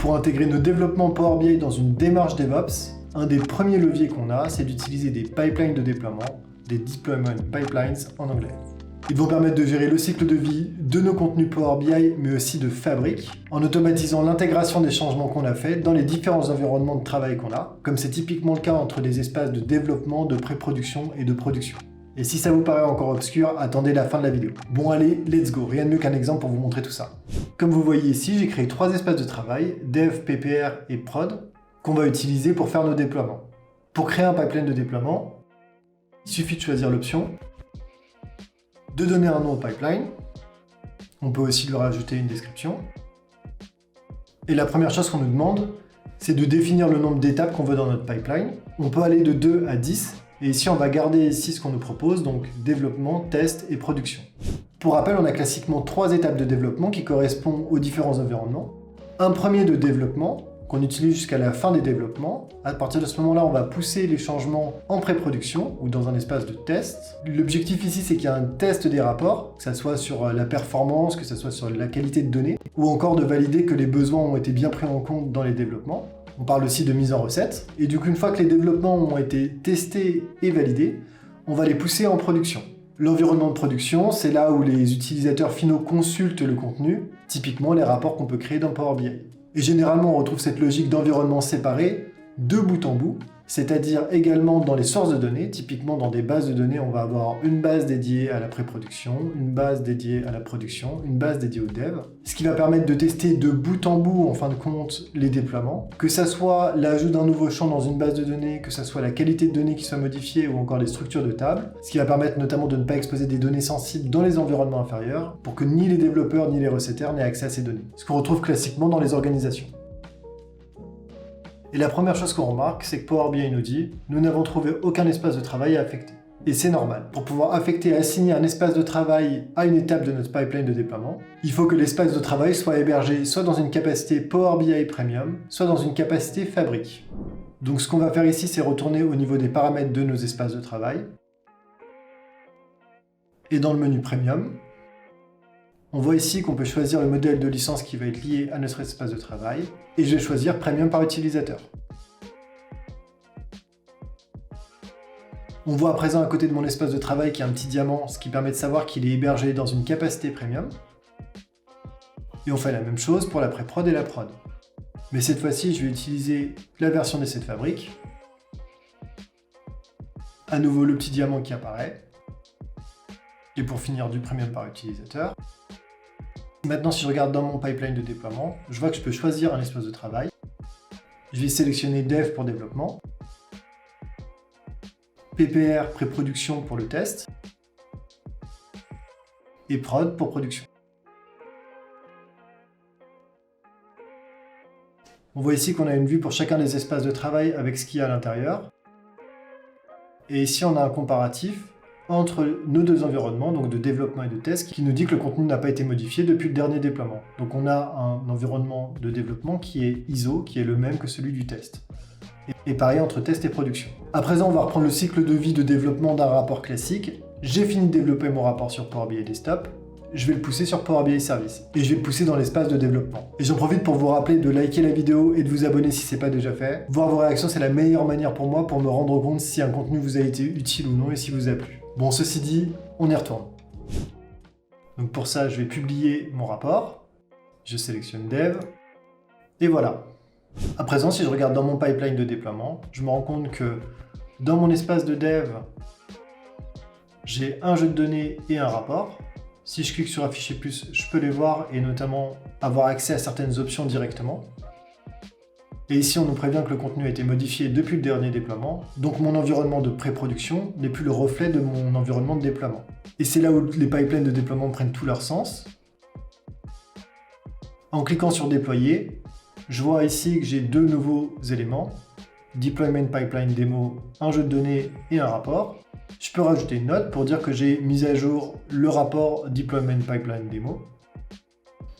pour intégrer nos développements Power BI dans une démarche DevOps, un des premiers leviers qu'on a, c'est d'utiliser des pipelines de déploiement, des deployment pipelines en anglais. Ils vont permettre de gérer le cycle de vie de nos contenus Power BI, mais aussi de Fabric, en automatisant l'intégration des changements qu'on a fait dans les différents environnements de travail qu'on a, comme c'est typiquement le cas entre les espaces de développement, de pré-production et de production. Et si ça vous paraît encore obscur, attendez la fin de la vidéo. Bon allez, let's go, rien de mieux qu'un exemple pour vous montrer tout ça. Comme vous voyez ici, j'ai créé 3 espaces de travail, Dev, PPR et Prod, qu'on va utiliser pour faire nos déploiements. Pour créer un pipeline de déploiement, il suffit de choisir l'option, de donner un nom au pipeline, on peut aussi lui rajouter une description, et la première chose qu'on nous demande, c'est de définir le nombre d'étapes qu'on veut dans notre pipeline. On peut aller de 2 à 10, et ici on va garder ici ce qu'on nous propose, donc développement, test et production. Pour rappel, on a classiquement 3 étapes de développement qui correspondent aux différents environnements. Un premier de développement, qu'on utilise jusqu'à la fin des développements. À partir de ce moment-là, on va pousser les changements en pré-production ou dans un espace de test. L'objectif ici, c'est qu'il y ait un test des rapports, que ce soit sur la performance, que ce soit sur la qualité de données, ou encore de valider que les besoins ont été bien pris en compte dans les développements. On parle aussi de mise en recette. Et du coup, une fois que les développements ont été testés et validés, on va les pousser en production. L'environnement de production, c'est là où les utilisateurs finaux consultent le contenu, typiquement les rapports qu'on peut créer dans Power BI. Et généralement, on retrouve cette logique d'environnement séparé de bout en bout, c'est-à-dire également dans les sources de données. Typiquement, dans des bases de données, on va avoir une base dédiée à la pré-production, une base dédiée à la production, une base dédiée au dev, ce qui va permettre de tester de bout en bout, en fin de compte, les déploiements, que ça soit l'ajout d'un nouveau champ dans une base de données, que ça soit la qualité de données qui soit modifiée ou encore les structures de table, ce qui va permettre notamment de ne pas exposer des données sensibles dans les environnements inférieurs, pour que ni les développeurs ni les recetteurs n'aient accès à ces données, ce qu'on retrouve classiquement dans les organisations. Et la première chose qu'on remarque, c'est que Power BI nous dit « Nous n'avons trouvé aucun espace de travail à affecter ». Et c'est normal. Pour pouvoir affecter et assigner un espace de travail à une étape de notre pipeline de déploiement, il faut que l'espace de travail soit hébergé soit dans une capacité Power BI Premium, soit dans une capacité Fabric. Donc ce qu'on va faire ici, c'est retourner au niveau des paramètres de nos espaces de travail. Et dans le menu Premium, on voit ici qu'on peut choisir le modèle de licence qui va être lié à notre espace de travail, et je vais choisir Premium par utilisateur. On voit à présent à côté de mon espace de travail qu'il y a un petit diamant, ce qui permet de savoir qu'il est hébergé dans une capacité Premium. Et on fait la même chose pour la pré-prod et la prod. Mais cette fois-ci, je vais utiliser la version d'essai de fabrique. À nouveau le petit diamant qui apparaît. Et pour finir, du Premium par utilisateur. Maintenant, si je regarde dans mon pipeline de déploiement, je vois que je peux choisir un espace de travail. Je vais sélectionner Dev pour développement, PPR pré-production pour le test, et Prod pour production. On voit ici qu'on a une vue pour chacun des espaces de travail avec ce qu'il y a à l'intérieur. Et ici, on a un comparatif entre nos 2 environnements, donc de développement et de test, qui nous dit que le contenu n'a pas été modifié depuis le dernier déploiement. Donc on a un environnement de développement qui est ISO, qui est le même que celui du test. Et pareil entre test et production. À présent, on va reprendre le cycle de vie de développement d'un rapport classique. J'ai fini de développer mon rapport sur Power BI Desktop. Je vais le pousser sur Power BI Service. Et je vais le pousser dans l'espace de développement. Et j'en profite pour vous rappeler de liker la vidéo et de vous abonner si ce n'est pas déjà fait. Voir vos réactions, c'est la meilleure manière pour moi pour me rendre compte si un contenu vous a été utile ou non et si vous a plu. Bon, ceci dit, on y retourne. Donc pour ça, je vais publier mon rapport. Je sélectionne Dev. Et voilà. À présent, si je regarde dans mon pipeline de déploiement, je me rends compte que dans mon espace de Dev, j'ai un jeu de données et un rapport. Si je clique sur Afficher plus, je peux les voir et notamment avoir accès à certaines options directement. Et ici, on nous prévient que le contenu a été modifié depuis le dernier déploiement, donc mon environnement de pré-production n'est plus le reflet de mon environnement de déploiement. Et c'est là où les pipelines de déploiement prennent tout leur sens. En cliquant sur Déployer, je vois ici que j'ai 2 nouveaux éléments, Deployment Pipeline Demo, un jeu de données et un rapport. Je peux rajouter une note pour dire que j'ai mis à jour le rapport Deployment Pipeline Demo.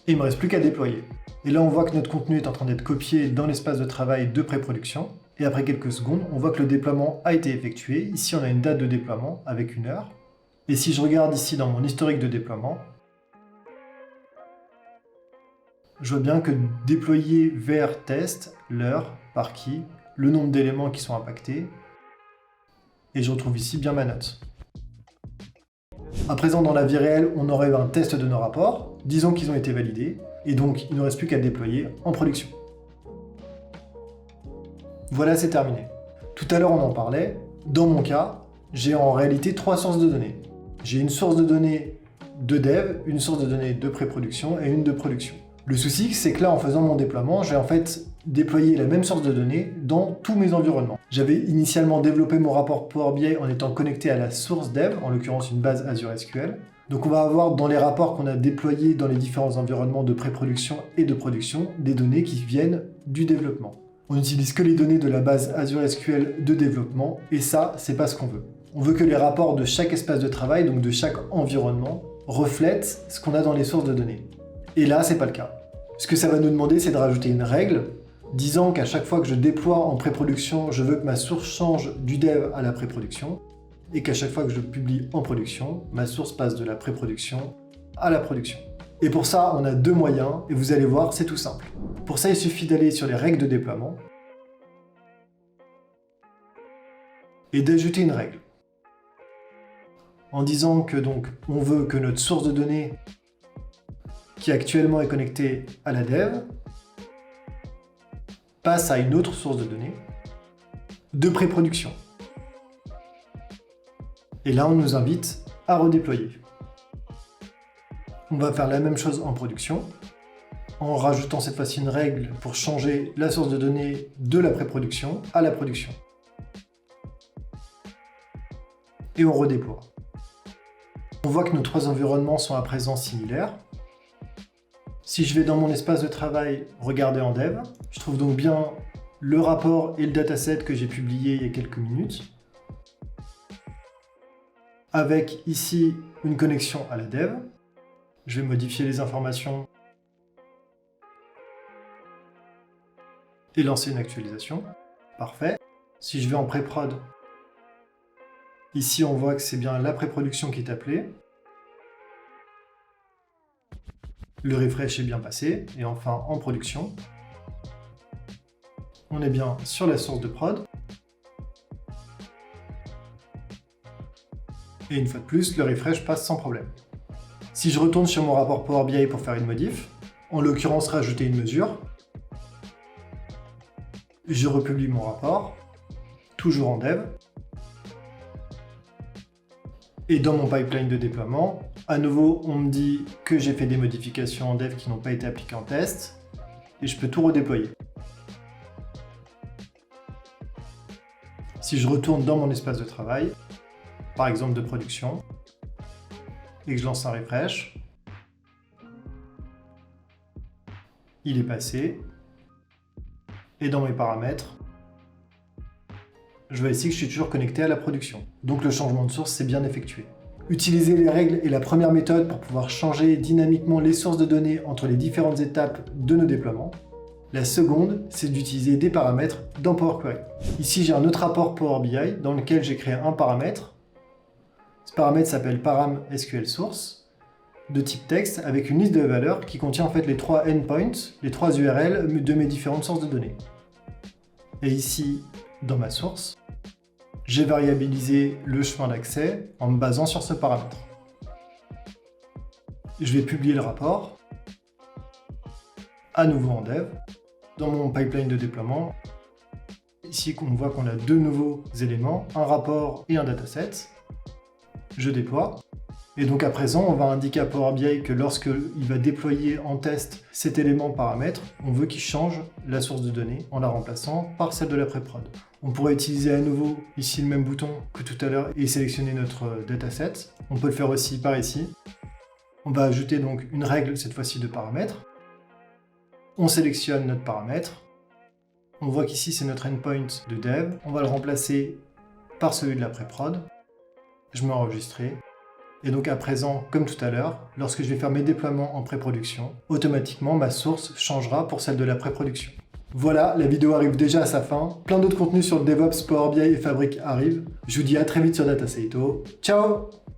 Et il ne me reste plus qu'à déployer. Et là, on voit que notre contenu est en train d'être copié dans l'espace de travail de pré-production. Et après quelques secondes, on voit que le déploiement a été effectué. Ici, on a une date de déploiement avec 1 heure. Et si je regarde ici dans mon historique de déploiement, je vois bien que déployer vers test, l'heure, par qui, le nombre d'éléments qui sont impactés, et je retrouve ici bien ma note. À présent, dans la vie réelle, on aurait un test de nos rapports, disons qu'ils ont été validés, et donc il ne reste plus qu'à le déployer en production. Voilà, c'est terminé. Tout à l'heure, on en parlait. Dans mon cas, j'ai en réalité 3 sources de données. J'ai une source de données de dev, une source de données de pré-production et une de production. Le souci, c'est que là, en faisant mon déploiement, j'ai en fait déployé la même source de données dans tous mes environnements. J'avais initialement développé mon rapport Power BI en étant connecté à la source dev, en l'occurrence une base Azure SQL. Donc on va avoir dans les rapports qu'on a déployés dans les différents environnements de pré-production et de production, des données qui viennent du développement. On n'utilise que les données de la base Azure SQL de développement, et ça, c'est pas ce qu'on veut. On veut que les rapports de chaque espace de travail, donc de chaque environnement, reflètent ce qu'on a dans les sources de données. Et là, c'est pas le cas. Ce que ça va nous demander, c'est de rajouter une règle disant qu'à chaque fois que je déploie en pré-production, je veux que ma source change du dev à la pré-production, et qu'à chaque fois que je publie en production, ma source passe de la pré-production à la production. Et pour ça, on a 2 moyens, et vous allez voir, c'est tout simple. Pour ça, il suffit d'aller sur les règles de déploiement et d'ajouter une règle. En disant que donc, on veut que notre source de données, qui actuellement est connectée à la dev, passe à une autre source de données de pré-production. Et là, on nous invite à redéployer. On va faire la même chose en production, en rajoutant cette fois-ci une règle pour changer la source de données de la pré-production à la production. Et on redéploie. On voit que nos 3 environnements sont à présent similaires. Si je vais dans mon espace de travail, regarder en dev, je trouve donc bien le rapport et le dataset que j'ai publié il y a quelques minutes, avec ici une connexion à la dev. Je vais modifier les informations et lancer une actualisation. Parfait. Si je vais en pré-prod, ici on voit que c'est bien la pré-production qui est appelée. Le refresh est bien passé. Et enfin, en production, on est bien sur la source de prod. Et une fois de plus, le refresh passe sans problème. Si je retourne sur mon rapport Power BI pour faire une modif, en l'occurrence rajouter une mesure, je republie mon rapport, toujours en dev. Et dans mon pipeline de déploiement, à nouveau, on me dit que j'ai fait des modifications en dev qui n'ont pas été appliquées en test, et je peux tout redéployer. Si je retourne dans mon espace de travail, par exemple de production, et que je lance un refresh, il est passé, et dans mes paramètres, je vois ici que je suis toujours connecté à la production. Donc le changement de source s'est bien effectué. Utiliser les règles est la première méthode pour pouvoir changer dynamiquement les sources de données entre les différentes étapes de nos déploiements. La seconde, c'est d'utiliser des paramètres dans Power Query. Ici, j'ai un autre rapport Power BI dans lequel j'ai créé un paramètre. Ce paramètre s'appelle param SQL source de type texte avec une liste de valeurs qui contient en fait les 3 endpoints, les 3 URL de mes différentes sources de données. Et ici, dans ma source, j'ai variabilisé le chemin d'accès en me basant sur ce paramètre. Je vais publier le rapport, à nouveau en dev, dans mon pipeline de déploiement. Ici, on voit qu'on a 2 nouveaux éléments, un rapport et un dataset. Je déploie. Et donc à présent, on va indiquer à Power BI que lorsqu'il va déployer en test cet élément paramètre, on veut qu'il change la source de données en la remplaçant par celle de la pré-prod. On pourrait utiliser à nouveau ici le même bouton que tout à l'heure et sélectionner notre dataset. On peut le faire aussi par ici. On va ajouter donc une règle, cette fois-ci de paramètres. On sélectionne notre paramètre. On voit qu'ici c'est notre endpoint de dev. On va le remplacer par celui de la pré-prod. Je mets enregistrer. Et donc à présent, comme tout à l'heure, lorsque je vais faire mes déploiements en pré-production, automatiquement ma source changera pour celle de la pré-production. Voilà, la vidéo arrive déjà à sa fin. Plein d'autres contenus sur le DevOps, Power BI et Fabric arrivent. Je vous dis à très vite sur Dataseito. Ciao!